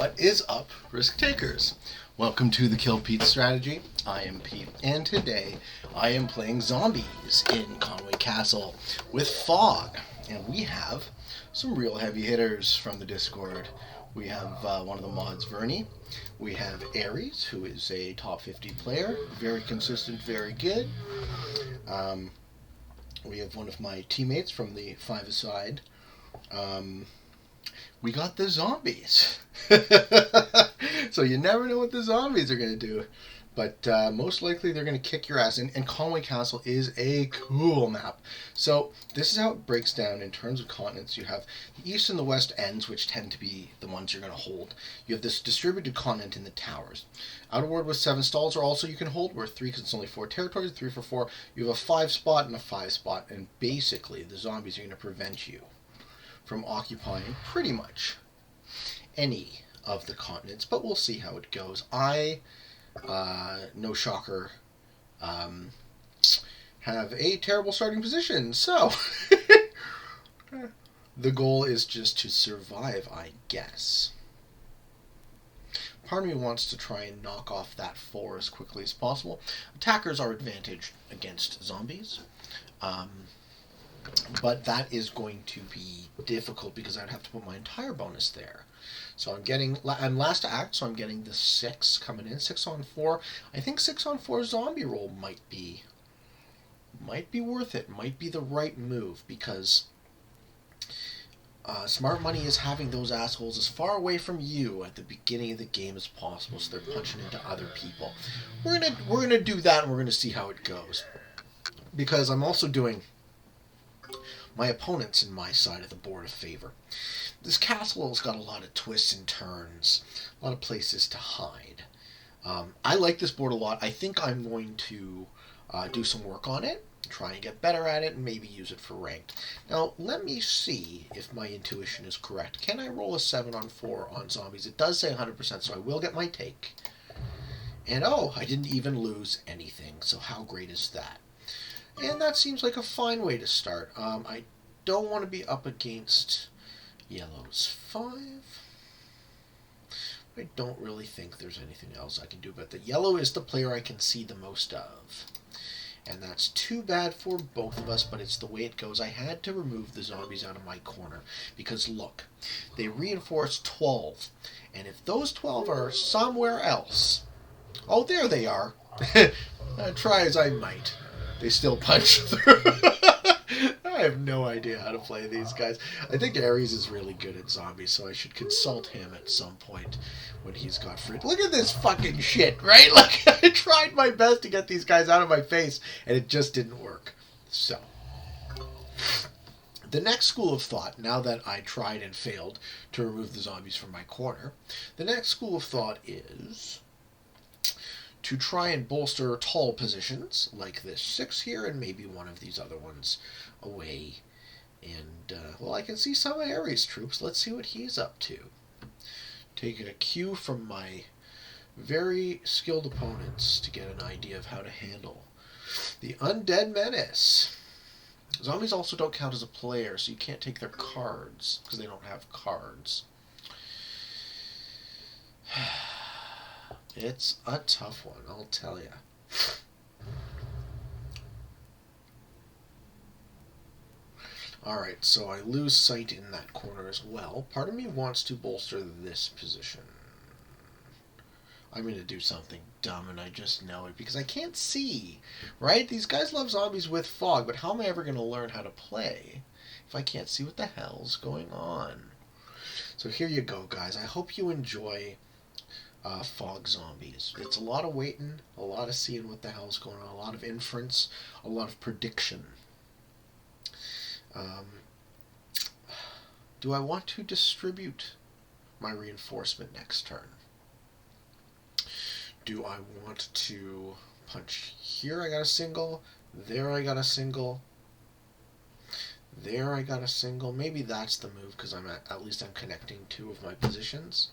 What is up, risk takers? Welcome to the Kill Pete strategy. I am Pete, and today I am playing zombies in Conwy Castle with Fog. And we have some real heavy hitters from the Discord. We have one of the mods, Vernie. We have Aries, who is a top 50 player, very consistent, very good. We have one of my teammates from the five-a-side. We got the zombies. So you never know what the zombies are going to do. But most likely they're going to kick your ass. And Conwy Castle is a cool map. So this is how it breaks down in terms of continents. You have the east and the west ends, which tend to be the ones you're going to hold. You have this distributed continent in the towers. Outer Ward with 7 stalls are also you can hold, where 3 because it's only 4 territories, 3 for 4. You have a 5 spot and a 5 spot. And basically the zombies are going to prevent you from occupying pretty much any of the continents, but we'll see how it goes. I, no shocker, have a terrible starting position, so the goal is just to survive, I guess. Part of me wants to try and knock off that 4 as quickly as possible. Attackers are advantaged against zombies. But that is going to be difficult because I'd have to put my entire bonus there. So I'm last to act, so I'm getting the 6 coming in, 6 on 4. I think 6 on 4 zombie roll might be worth it, might be the right move, because smart money is having those assholes as far away from you at the beginning of the game as possible, so they're punching into other people. We're gonna do that, and we're gonna see how it goes, because I'm also doing my opponents in my side of the board a favor. This castle has got a lot of twists and turns, a lot of places to hide. I like this board a lot. I think I'm going to do some work on it, try and get better at it, and maybe use it for ranked. Now, let me see if my intuition is correct. Can I roll a 7 on 4 on zombies? It does say 100%, so I will get my take. And oh, I didn't even lose anything, so how great is that? And that seems like a fine way to start. I don't want to be up against yellow's 5. I don't really think there's anything else I can do about that. Yellow is the player I can see the most of. And that's too bad for both of us, but it's the way it goes. I had to remove the zombies out of my corner. Because look, they reinforce 12. And if those 12 are somewhere else... Oh, there they are. Try as I might. They still punch through. I have no idea how to play these guys. I think Aries is really good at zombies, so I should consult him at some point when he's got free. Look at this fucking shit, right? Like, I tried my best to get these guys out of my face, and it just didn't work. So, the next school of thought, now that I tried and failed to remove the zombies from my corner, the next school of thought is to try and bolster tall positions, like this 6 here, and maybe one of these other ones away. And, well, I can see some of Ares' troops. Let's see what he's up to. Taking a cue from my very skilled opponents to get an idea of how to handle the Undead Menace. Zombies also don't count as a player, so you can't take their cards, because they don't have cards. It's a tough one, I'll tell ya. Alright, so I lose sight in that corner as well. Part of me wants to bolster this position. I'm going to do something dumb, and I just know it, because I can't see, right? These guys love zombies with fog, but how am I ever going to learn how to play if I can't see what the hell's going on? So here you go, guys. I hope you enjoy fog zombies. It's a lot of waiting, a lot of seeing what the hell's going on, a lot of inference, a lot of prediction. Do I want to distribute my reinforcement next turn? Do I want to punch here? I got a single. There I got a single. There I got a single. Maybe that's the move, because at least I'm connecting 2 of my positions.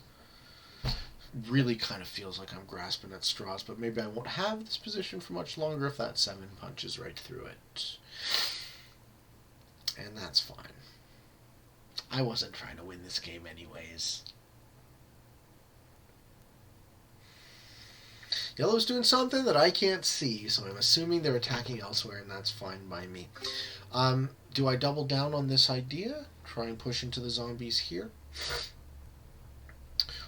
Really kind of feels like I'm grasping at straws, but maybe I won't have this position for much longer if that 7 punches right through it. And that's fine. I wasn't trying to win this game anyways. Yellow's doing something that I can't see, so I'm assuming they're attacking elsewhere, and that's fine by me. Do I double down on this idea? Try and push into the zombies here?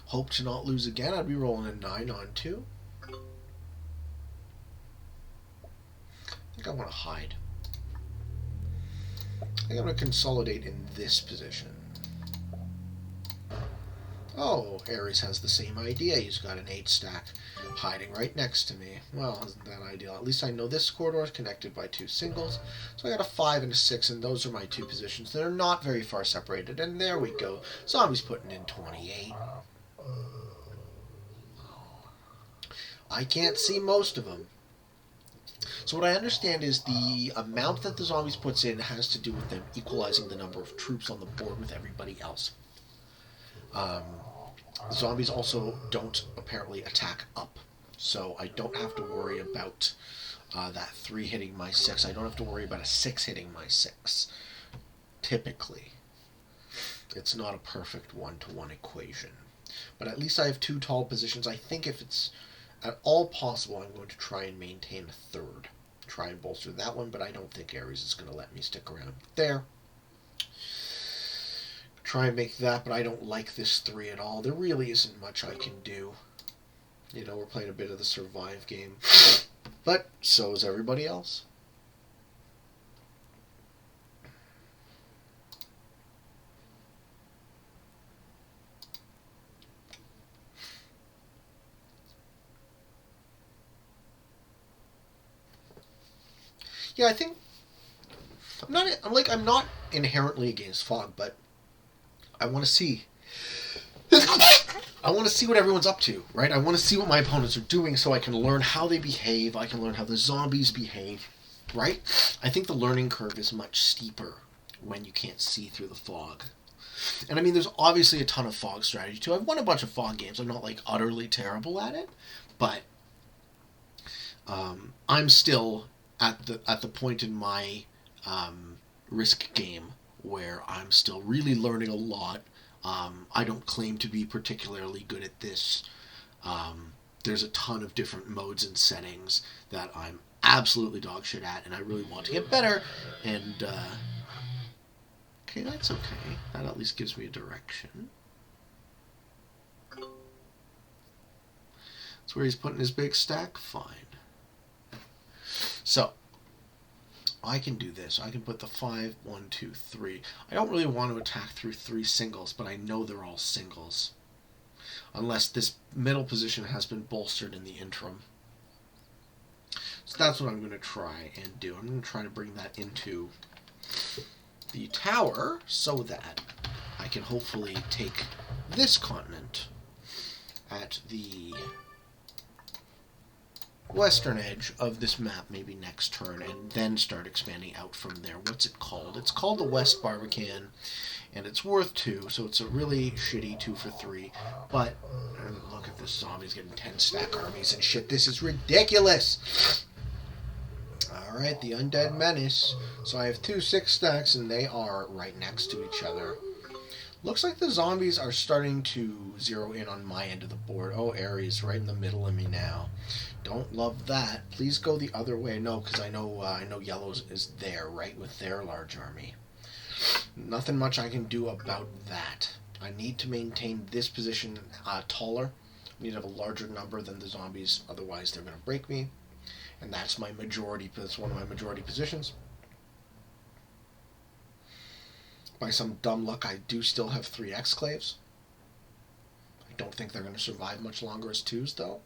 Hope to not lose again. I'd be rolling a 9 on 2. I think I want to hide. I think I'm going to consolidate in this position. Oh, Ares has the same idea. He's got an 8 stack hiding right next to me. Well, isn't that ideal? At least I know this corridor is connected by 2 singles. So I got a 5 and a 6, and those are my 2 positions. They're not very far separated, and there we go. Zombies putting in 28. I can't see most of them. So what I understand is the amount that the zombies puts in has to do with them equalizing the number of troops on the board with everybody else. Zombies also don't apparently attack up, so I don't have to worry about that 3 hitting my 6. I don't have to worry about a 6 hitting my 6. Typically. It's not a perfect 1-to-1 equation. But at least I have 2 tall positions. I think if it's at all possible, I'm going to try and maintain a 3rd. Try and bolster that one, but I don't think Ares is going to let me stick around there. Try and make that, but I don't like this 3 at all. There really isn't much I can do. You know, we're playing a bit of the survive game. But so is everybody else. Yeah, I think I'm not inherently against fog, but I want to see. I want to see what everyone's up to, right? I want to see what my opponents are doing so I can learn how they behave. I can learn how the zombies behave, right? I think the learning curve is much steeper when you can't see through the fog. And I mean, there's obviously a ton of fog strategy too. I've won a bunch of fog games. I'm not like utterly terrible at it, but I'm still at the point in my risk game where I'm still really learning a lot. I don't claim to be particularly good at this. There's a ton of different modes and settings that I'm absolutely dog shit at, and I really want to get better. And okay, that's okay. That at least gives me a direction. That's where he's putting his big stack. Fine. So I can do this. I can put the 5, 1, 2, 3. I don't really want to attack through 3 singles, but I know they're all singles. Unless this middle position has been bolstered in the interim. So that's what I'm going to try and do. I'm going to try to bring that into the tower so that I can hopefully take this continent at the western edge of this map maybe next turn, and then start expanding out from there. What's it called? It's called the West Barbican, and it's worth 2, so it's a really shitty 2 for 3. But look at this, zombies getting 10 stack armies and shit. This is ridiculous. Alright, the Undead Menace. So I have 2 6 stacks, and they are right next to each other. Looks like the zombies are starting to zero in on my end of the board. Oh, Ares, right in the middle of me now. Don't love that. Please go the other way. No, because I know Yellow's is there, right, with their large army. Nothing much I can do about that. I need to maintain this position taller. I need to have a larger number than the zombies, otherwise they're going to break me. And that's my majority. That's one of my majority positions. By some dumb luck, I do still have 3 exclaves. I don't think they're going to survive much longer as 2s, though.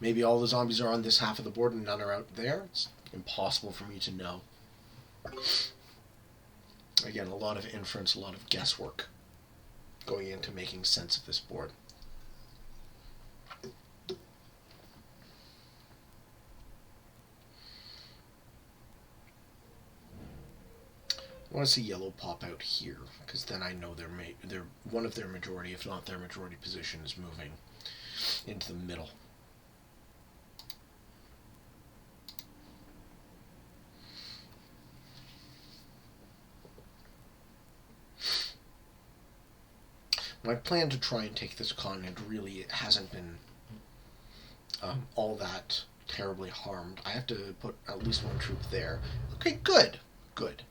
Maybe all the zombies are on this half of the board and none are out there. It's impossible for me to know. Again, a lot of inference, a lot of guesswork going into making sense of this board. I want to see yellow pop out here, because then I know they're one of their majority, if not their majority position, is moving into the middle. My plan to try and take this continent really hasn't been all that terribly harmed. I have to put at least one troop there. Okay, good. Good.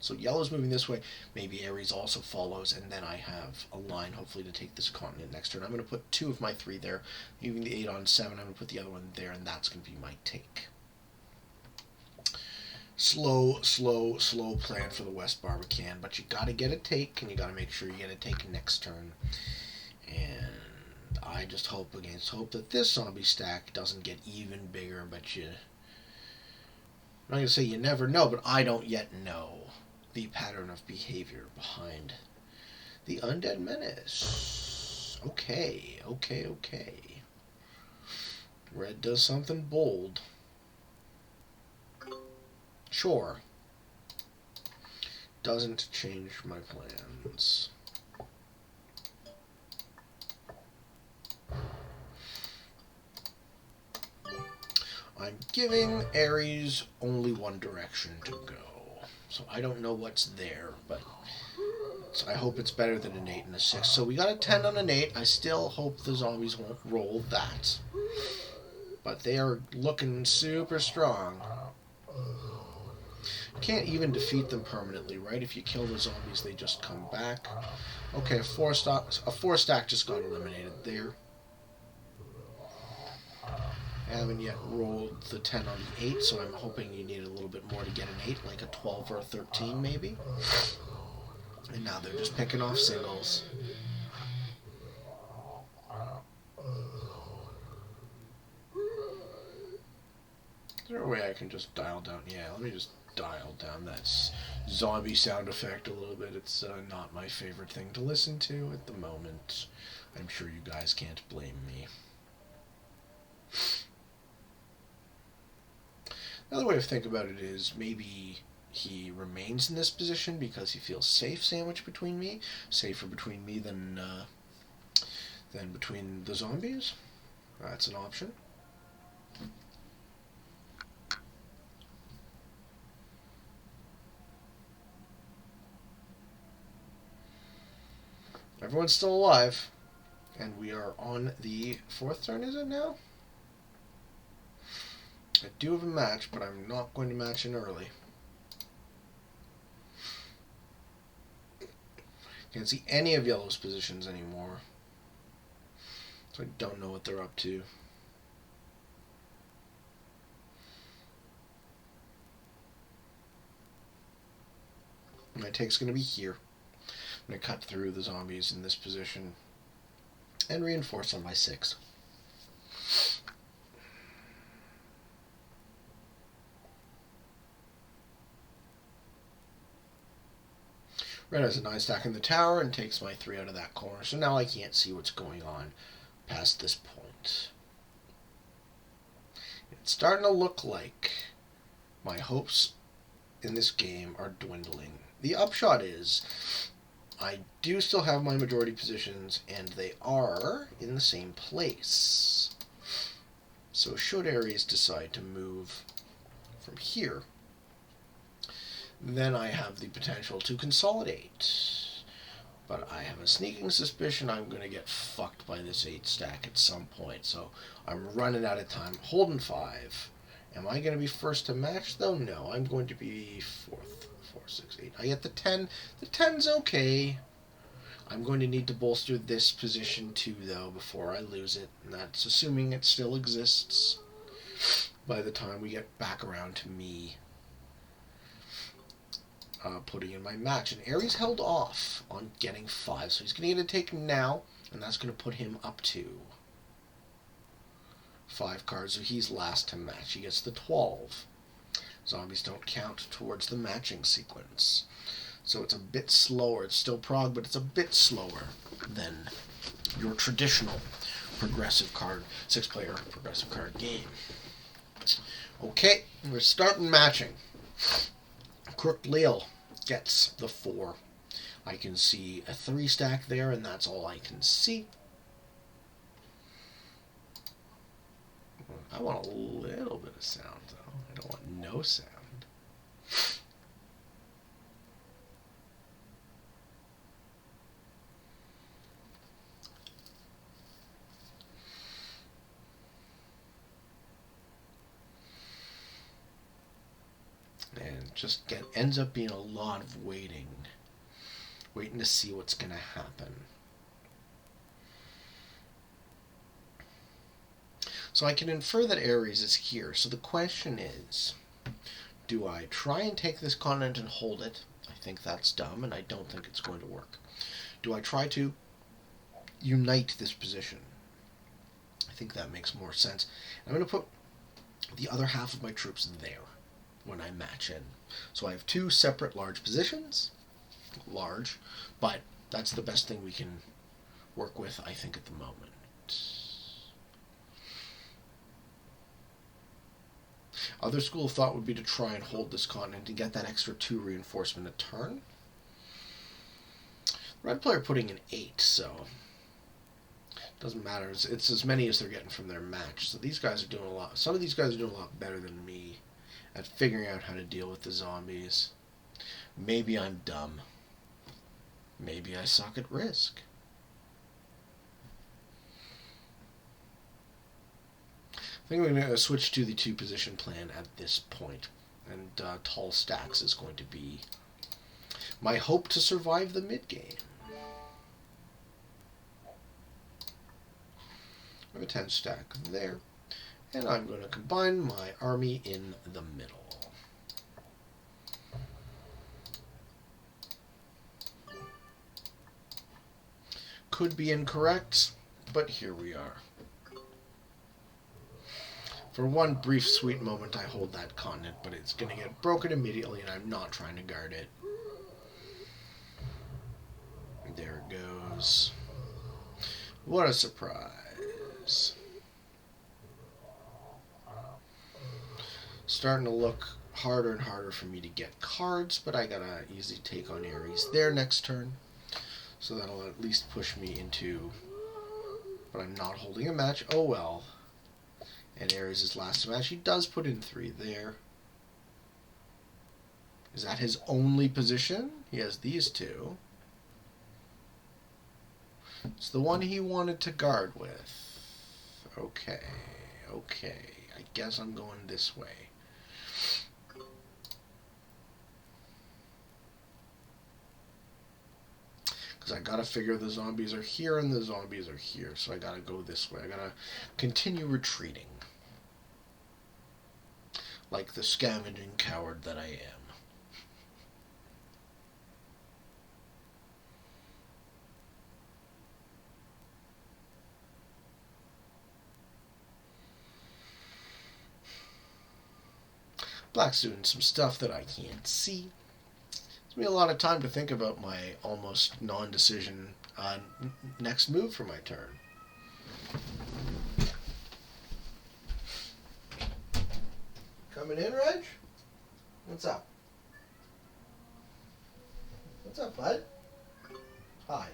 So yellow's moving this way. Maybe Ares also follows, and then I have a line, hopefully, to take this continent next turn. I'm going to put 2 of my 3 there, leaving the 8 on 7. I'm going to put the other one there, and that's going to be my take. Slow plan for the West Barbican, but you got to get a take, and you got to make sure you get a take next turn. And I just hope against hope that this zombie stack doesn't get even bigger, but I'm not going to say you never know, but I don't yet know the pattern of behavior behind the Undead Menace. Okay. Red does something bold. Sure. Doesn't change my plans. I'm giving Ares only one direction to go. So I don't know what's there, but I hope it's better than an 8 and a 6. So we got a 10 on an 8. I still hope the zombies won't roll that. But they are looking super strong. You can't even defeat them permanently, right? If you kill the zombies, they just come back. Okay, a 4 stack just got eliminated there. I haven't yet rolled the 10 on the 8, so I'm hoping you need a little bit more to get an 8, like a 12 or a 13 maybe. And now they're just picking off singles. Is there a way I can just dial down? Yeah, let me just dial down that zombie sound effect a little bit. It's not my favorite thing to listen to at the moment. I'm sure you guys can't blame me. Another way to think about it is maybe he remains in this position because he feels safe, sandwiched between me. Safer between me than between the zombies. That's an option. Everyone's still alive. And we are on the 4th turn, is it now? I do have a match, but I'm not going to match in early. Can't see any of yellow's positions anymore. So I don't know what they're up to. My take's going to be here. I'm going to cut through the zombies in this position and reinforce on my 6. Red has a 9 stack in the tower and takes my 3 out of that corner, so now I can't see what's going on past this point. It's starting to look like my hopes in this game are dwindling. The upshot is I do still have my majority positions, and they are in the same place. So should Ares decide to move from here, then I have the potential to consolidate. But I have a sneaking suspicion I'm going to get fucked by this 8 stack at some point. So I'm running out of time. Holding 5. Am I going to be first to match, though? No, I'm going to be 4th. 4, 6, 8. I get the 10. The 10's okay. I'm going to need to bolster this position too, though, before I lose it. And that's assuming it still exists by the time we get back around to me putting in my match. And Ares held off on getting 5, so he's going to get a take now, and that's going to put him up to 5 cards, so he's last to match. He gets the 12. Zombies don't count towards the matching sequence. So it's a bit slower. It's still Prog, but it's a bit slower than your traditional progressive card, 6-player progressive card game. Okay, we're starting matching. Crooked Leal gets the 4. I can see a 3 stack there, and that's all I can see. I want a little bit of sound, though. I don't want no sound. ends up being a lot of waiting to see what's going to happen. So I can infer that Ares is here. So the question is, do I try and take this continent and hold it? I think that's dumb, and I don't think it's going to work. Do I try to unite this position? I think that makes more sense. I'm going to put the other half of my troops there when I match in. So I have two separate large positions. Large, but that's the best thing we can work with, I think, at the moment. Other school of thought would be to try and hold this continent and get that extra 2 reinforcement a turn. Red player putting in 8, so it doesn't matter. It's as many as they're getting from their match. So these guys are doing a lot. Some of these guys are doing a lot better than me at figuring out how to deal with the zombies. Maybe I'm dumb. Maybe I suck at Risk. I think we're going to switch to the 2-position plan at this point. And tall stacks is going to be my hope to survive the mid-game. I have a 10 stack there. And I'm going to combine my army in the middle. Could be incorrect, but here we are. For one brief sweet moment I hold that continent, but it's going to get broken immediately and I'm not trying to guard it. There it goes. What a surprise. Starting to look harder and harder for me to get cards, but I got an easy take on Ares there next turn. So that'll at least push me into... But I'm not holding a match. Oh well. And Ares' last match, he does put in 3 there. Is that his only position? He has these 2. It's the one he wanted to guard with. Okay. I guess I'm going this way. Because I gotta figure the zombies are here and the zombies are here. So I gotta go this way. I gotta continue retreating. Like the scavenging coward that I am. Black's doing some stuff that I can't see. Gives me a lot of time to think about my almost non-decision next move for my turn. Coming in, Reg? What's up? What's up, bud? Hi.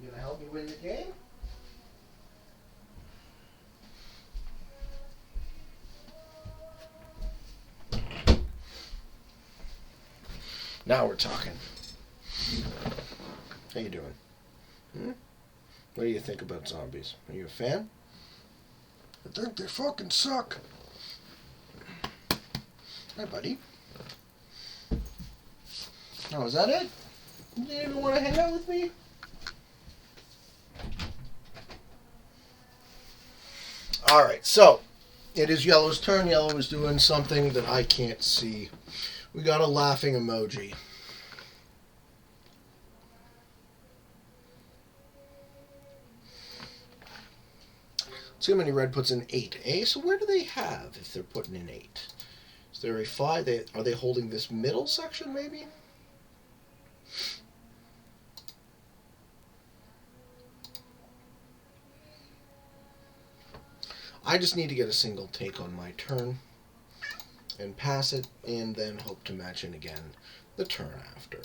You gonna help me win the game? Now we're talking. How you doing? What do you think about zombies? Are you a fan? I think they fucking suck. Hi, buddy. Oh, is that it? You didn't even want to hang out with me? Alright, so it is Yellow's turn. Yellow is doing something that I can't see. We got a laughing emoji. See how many red puts in 8. So where do they have if they're putting in 8? Is there a 5? Are they holding this middle section maybe? I just need to get a single take on my turn and pass it, and then hope to match in again the turn after.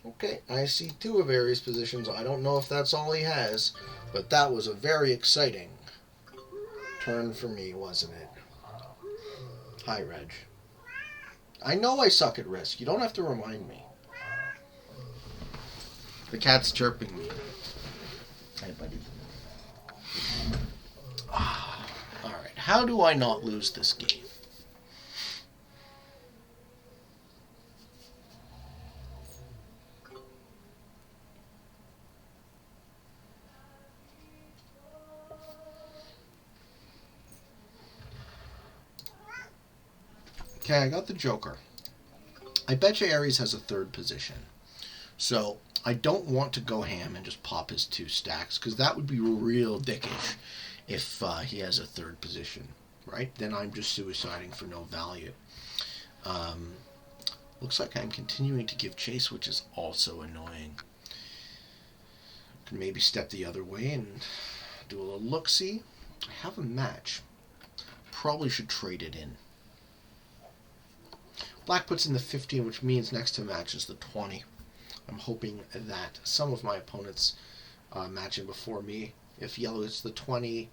Okay, I see 2 of Ares' positions. I don't know if that's all he has, but that was a very exciting turn for me, wasn't it? Hi, Reg. I know I suck at Risk. You don't have to remind me. The cat's chirping me. Hi, buddy. Alright, how do I not lose this game? Okay, I got the Joker. I bet you Ares has a third position. So I don't want to go ham and just pop his 2 stacks, because that would be real dickish if he has a third position, right? Then I'm just suiciding for no value. Looks like I'm continuing to give chase, which is also annoying. Can maybe step the other way and do a little look-see. I have a match. Probably should trade it in. Black puts in the 15, which means next to match is the 20. I'm hoping that some of my opponents match in before me. If yellow gets the 20,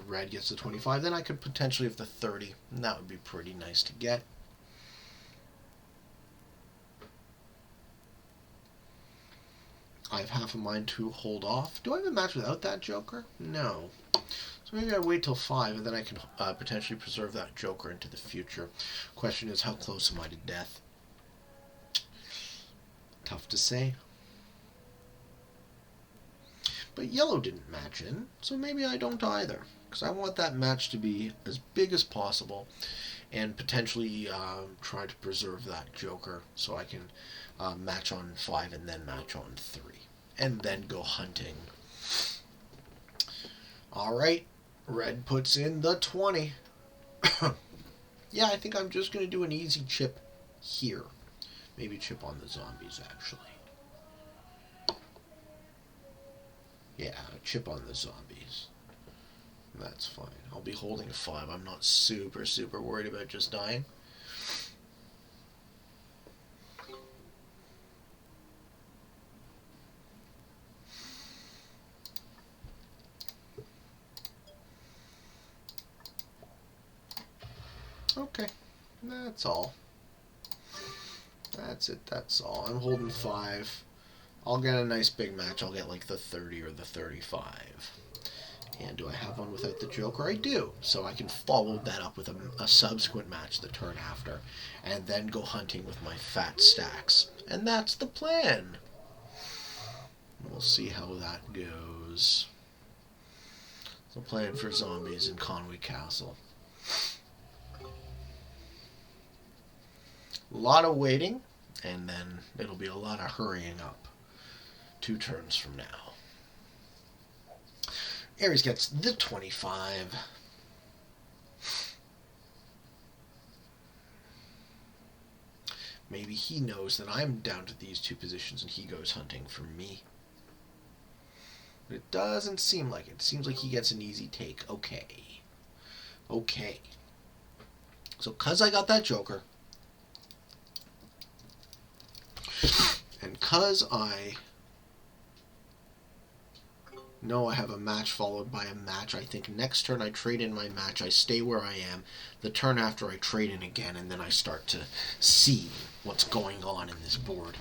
red gets the 25, then I could potentially have the 30, and that would be pretty nice to get. I have half a mind to hold off. Do I have a match without that Joker? No. So maybe I wait till 5, and then I can potentially preserve that Joker into the future. Question is, how close am I to death? Tough to say. But yellow didn't match in, so maybe I don't either. Because I want that match to be as big as possible, and potentially try to preserve that Joker so I can match on 5 and then match on 3. And then go hunting. Alright, red puts in the 20. Yeah, I think I'm just going to do an easy chip here. Maybe chip on the zombies, actually. Yeah, chip on the zombies. That's fine. I'll be holding a 5. I'm not super worried about just dying. Okay, that's all. That's it, that's all. I'm holding 5. I'll get a nice big match. I'll get like the 30 or the 35. And do I have one without the Joker? I do. So I can follow that up with a subsequent match the turn after. And then go hunting with my fat stacks. And that's the plan. We'll see how that goes. So plan for zombies in Conwy Castle. A lot of waiting, and then it'll be a lot of hurrying up 2 turns from now. Ares gets the 25. Maybe he knows that I'm down to these 2 positions and he goes hunting for me. But it doesn't seem like it. It seems like he gets an easy take. Okay. Okay. So, because I got that Joker, and because I know I have a match followed by a match, I think next turn I trade in my match, I stay where I am. The turn after I trade in again, and then I start to see what's going on in this board.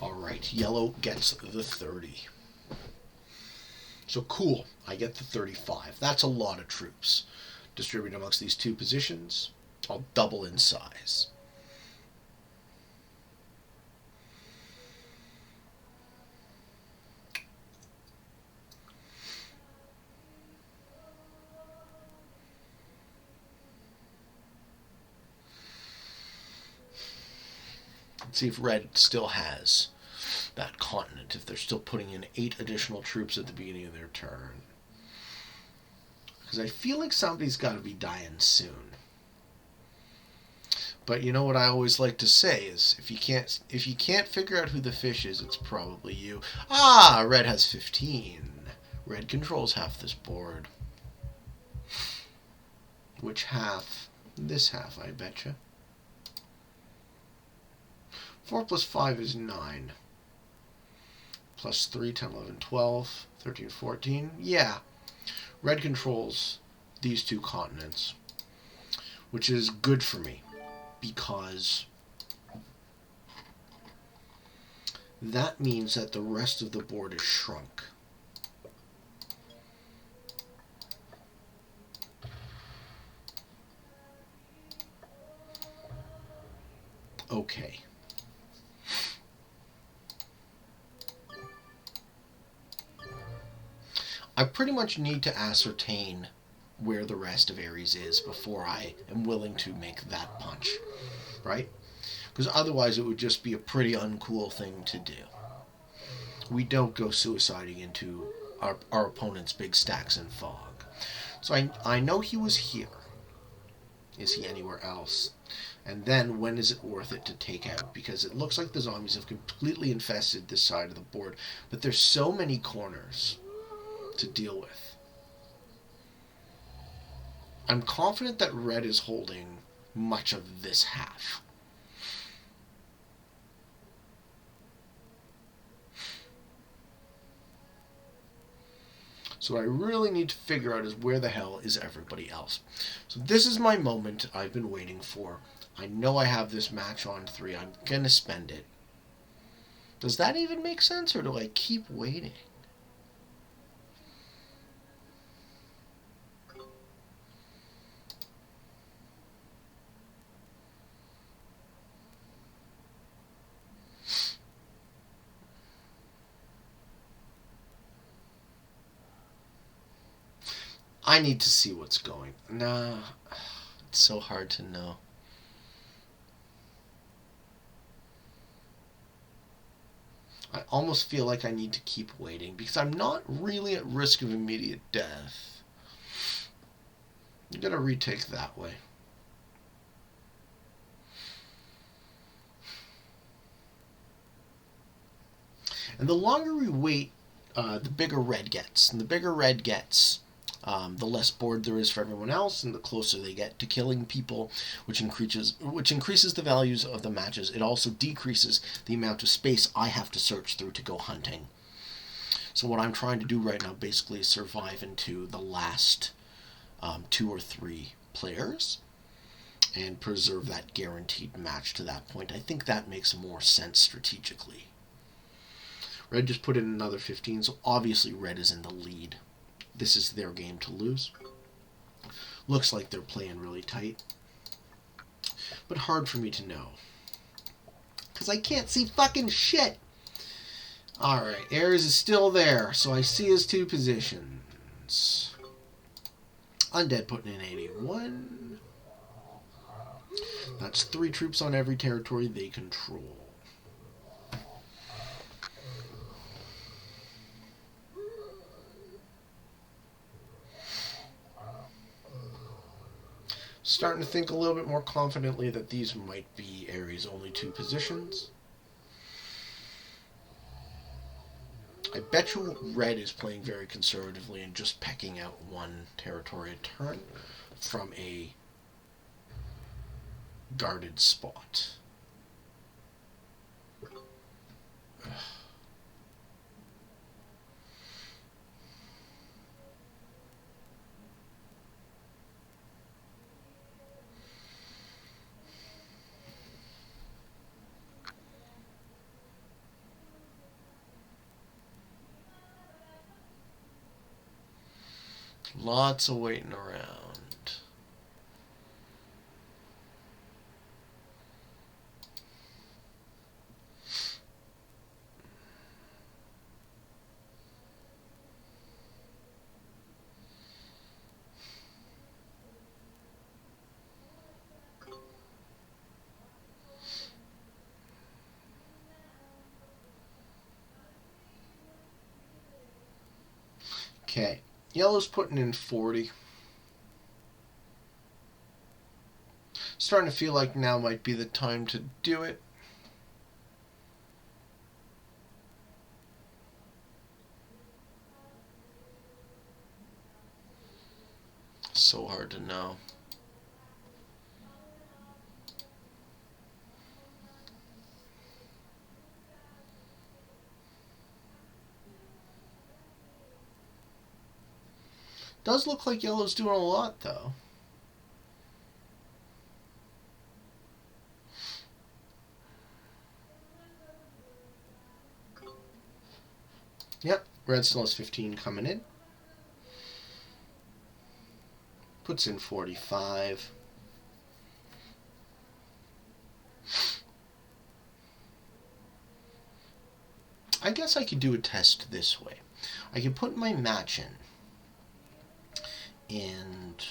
Alright, yellow gets the 30. So cool, I get the 35. That's a lot of troops. Distributed amongst these 2 positions, I'll double in size. Let's see if red still has that continent, if they're still putting in 8 additional troops at the beginning of their turn. Because I feel like somebody's got to be dying soon. But you know what I always like to say is, if you can't figure out who the fish is, it's probably you. Ah, red has 15. Red controls half this board. Which half? This half, I betcha. 4 plus 5 is 9. Plus 3, 10, 11, 12, 13, 14. Yeah. Red controls these 2 continents. Which is good for me. Because that means that the rest of the board is shrunk. Okay. I pretty much need to ascertain where the rest of Ares is before I am willing to make that punch, right? Because otherwise it would just be a pretty uncool thing to do. We don't go suiciding into our opponent's big stacks in fog. So I know he was here. Is he anywhere else? And then when is it worth it to take out? Because it looks like the zombies have completely infested this side of the board, but there's so many corners to deal with. I'm confident that red is holding much of this half. So what I really need to figure out is where the hell is everybody else. So this is my moment I've been waiting for. I know I have this match on 3. I'm going to spend it. Does that even make sense, or do I keep waiting? I need to see what's going. Nah, it's so hard to know. I almost feel like I need to keep waiting because I'm not really at risk of immediate death. I'm going to retake that way. And the longer we wait, the bigger red gets. And the bigger red gets, the less board there is for everyone else, and the closer they get to killing people, which increases the values of the matches. It also decreases the amount of space I have to search through to go hunting. So what I'm trying to do right now basically is survive into the last 2 or 3 players and preserve that guaranteed match to that point. I think that makes more sense strategically. Red just put in another 15, so obviously red is in the lead. This is their game to lose. Looks like they're playing really tight. But hard for me to know. Because I can't see fucking shit. Alright, Ares is still there, so I see his 2 positions. Undead putting in 81. That's 3 troops on every territory they control. Starting to think a little bit more confidently that these might be Ares' only 2 positions. I bet you red is playing very conservatively and just pecking out 1 territory a turn from a guarded spot. Lots of waiting around. Okay. Yellow's putting in 40. Starting to feel like now might be the time to do it. So hard to know. Does look like yellow's doing a lot, though. Yep, red still has 15 coming in. Puts in 45. I guess I could do a test this way. I could put my match in And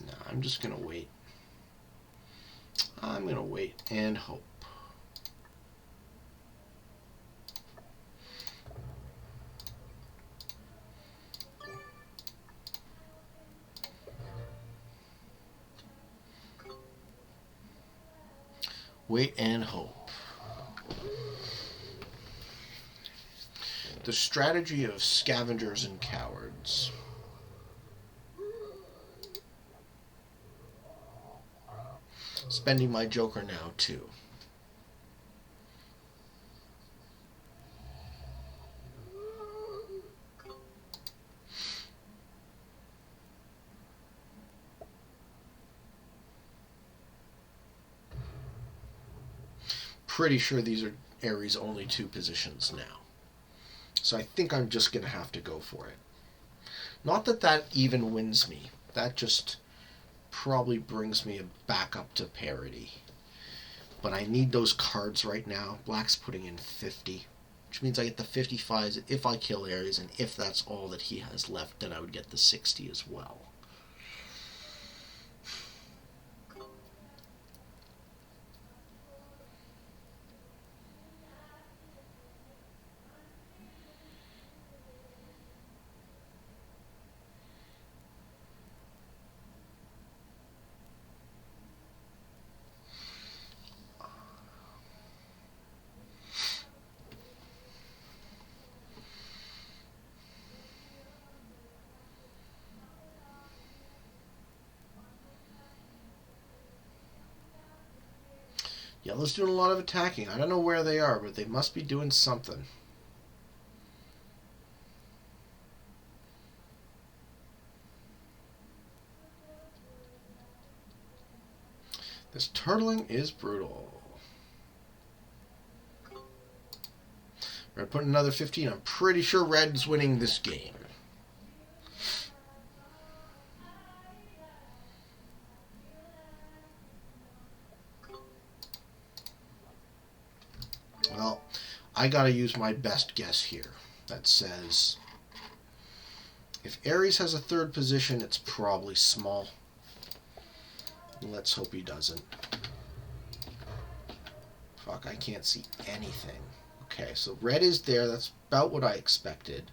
no, I'm just going to wait. I'm going to wait and hope. Wait and hope. The strategy of scavengers and cowards. Spending my joker now, too. Pretty sure these are Ares only 2 positions now. So I think I'm just going to have to go for it. Not that that even wins me. That just probably brings me back up to parity. But I need those cards right now. Black's putting in 50, which means I get the 55s if I kill Ares, and if that's all that he has left, then I would get the 60 as well. Yellow's doing a lot of attacking. I don't know where they are, but they must be doing something. This turtling is brutal. Red putting another 15. I'm pretty sure Red's winning this game. Well, I gotta use my best guess here. That says, if Ares has a 3rd position, it's probably small. Let's hope he doesn't. Fuck, I can't see anything. Okay, so red is there. That's about what I expected.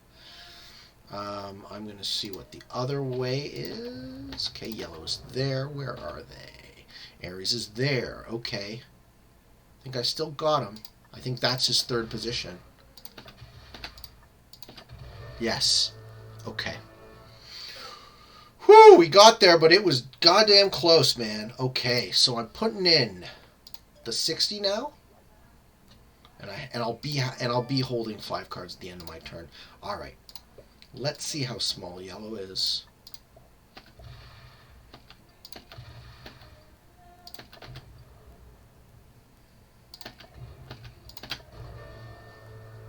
I'm going to see what the other way is. Okay, yellow is there. Where are they? Ares is there. Okay. I think I still got him. I think that's his 3rd position. Yes. Okay. Whew, we got there, but it was goddamn close, man. Okay, so I'm putting in the 60 now. And I'll be holding 5 cards at the end of my turn. All right. Let's see how small yellow is.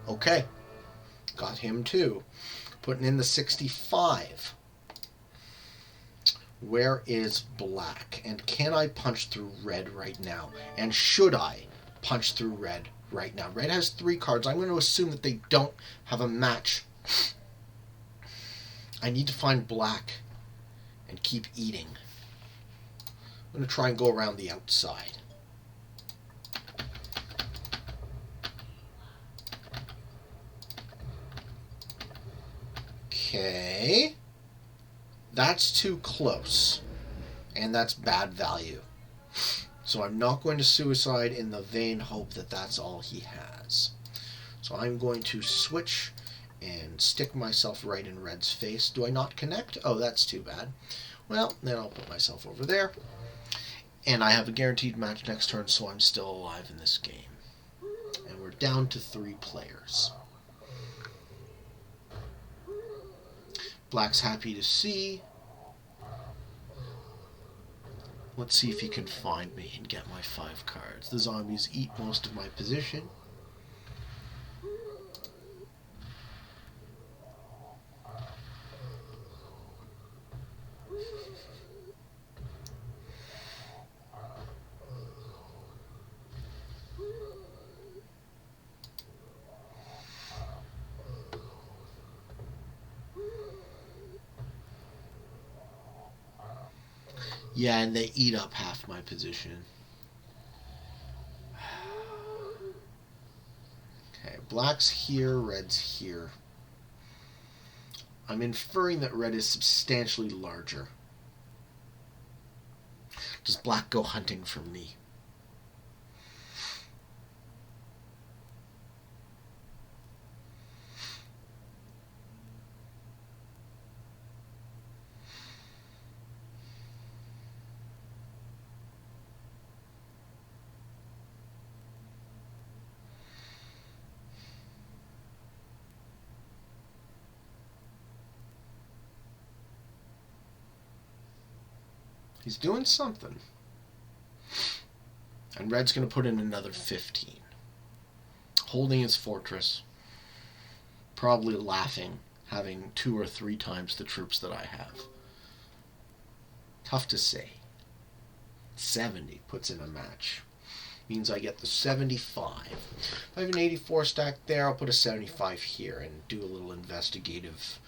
Okay. Got him too. Putting in the 65. Where is black? And can I punch through red right now? And should I punch through red right now? Red has 3 cards. I'm going to assume that they don't have a match. I need to find black and keep eating. I'm going to try and go around the outside. Okay. That's too close. And that's bad value. So I'm not going to suicide in the vain hope that that's all he has. So I'm going to switch and stick myself right in red's face. Do I not connect? Oh, that's too bad. Well, then I'll put myself over there. And I have a guaranteed match next turn, so I'm still alive in this game. And we're down to 3 players. Black's happy to see. Let's see if he can find me and get my 5 cards. The zombies eat most of my position. Yeah, and they eat up half my position. Okay, black's here, red's here. I'm inferring that red is substantially larger. Does black go hunting for me? He's doing something. And red's going to put in another 15. Holding his fortress. Probably laughing, having 2 or 3 times the troops that I have. Tough to say. 70 puts in a match. Means I get the 75. If I have an 84 stack there, I'll put a 75 here and do a little investigative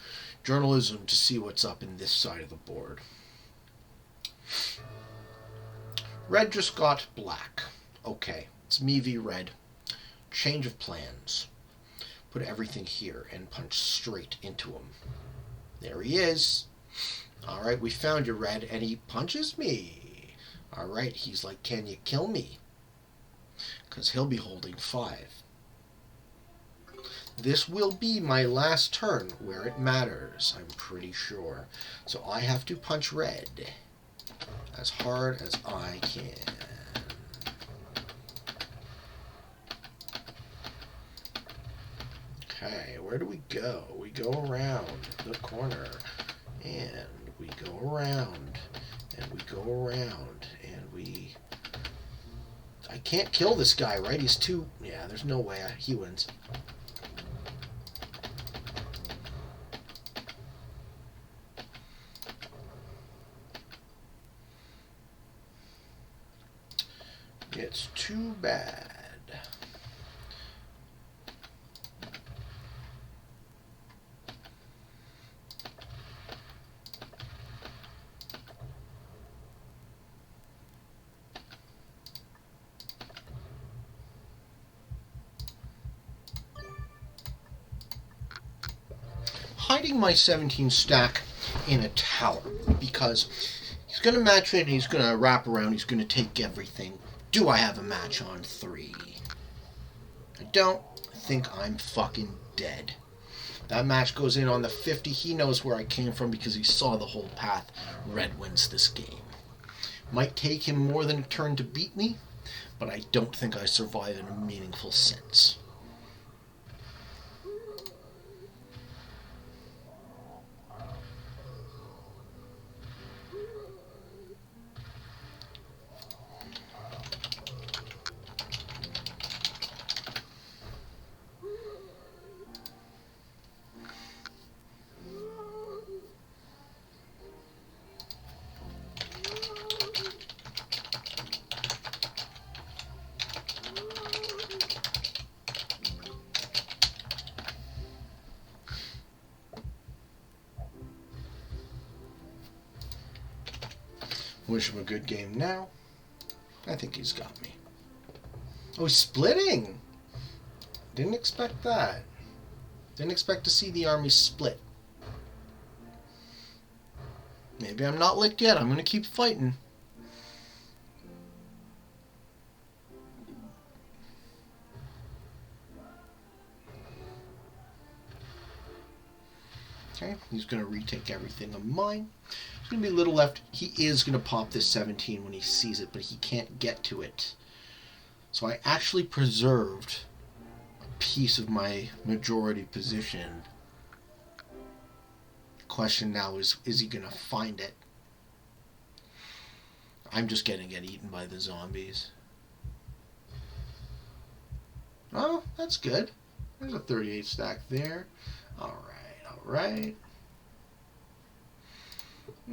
journalism to see what's up in this side of the board. Red just got black. Okay, it's me v red. Change of plans. Put everything here and punch straight into him. There he is. Alright, we found you, red, and he punches me. Alright, he's like, can you kill me? Because he'll be holding 5. This will be my last turn where it matters, I'm pretty sure. So I have to punch red as hard as I can. Okay, where do we go? We go around the corner, and we go around, and we go around, and we... I can't kill this guy, right? He's too... Yeah, there's no way he wins. It's too bad. Hiding my 17 stack in a tower because he's going to match it, he's going to wrap around, he's going to take everything. Do I have a match on 3? I don't. I think I'm fucking dead. That match goes in on the 50. He knows where I came from because he saw the whole path. Red wins this game. Might take him more than a turn to beat me, but I don't think I survive in a meaningful sense. Wish him a good game now. I think he's got me. Oh, he's splitting! Didn't expect that. Didn't expect to see the army split. Maybe I'm not licked yet. I'm going to keep fighting. Okay, he's going to retake everything of mine. There's going to be a little left. He is going to pop this 17 when he sees it, but he can't get to it. So I actually preserved a piece of my majority position. Question now is he going to find it? I'm just going to get eaten by the zombies. Oh, that's good. There's a 38 stack there. Alright, alright.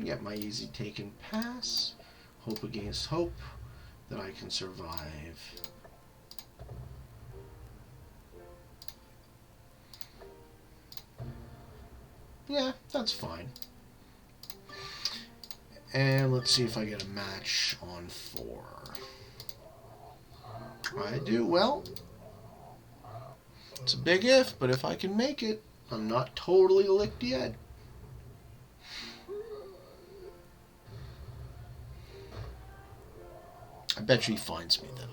Get my easy take and pass. Hope against hope that I can survive. Yeah, that's fine. And let's see if I get a match on 4. I do. Well, it's a big if, but if I can make it, I'm not totally licked yet. I bet you he finds me, though.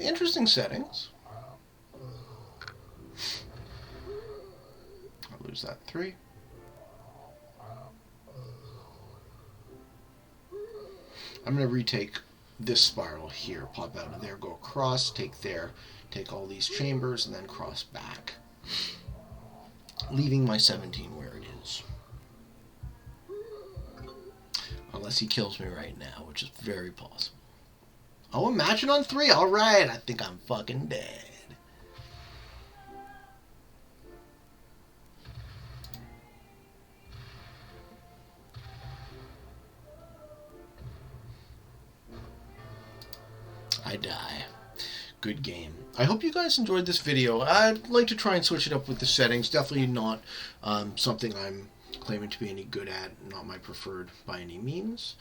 Interesting settings. I'll lose that 3. I'm going to retake this spiral here, pop out of there, go across, take there, take all these chambers, and then cross back, leaving my 17 where it is. Unless he kills me right now, which is very possible. Oh, imagine on 3. All right, I think I'm fucking dead. I die. Good game. I hope you guys enjoyed this video. I'd like to try and switch it up with the settings. Definitely not something I'm claiming to be any good at. Not my preferred by any means.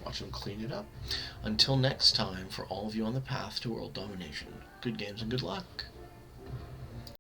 Watch them clean it up. Until next time, for all of you on the path to world domination, good games and good luck.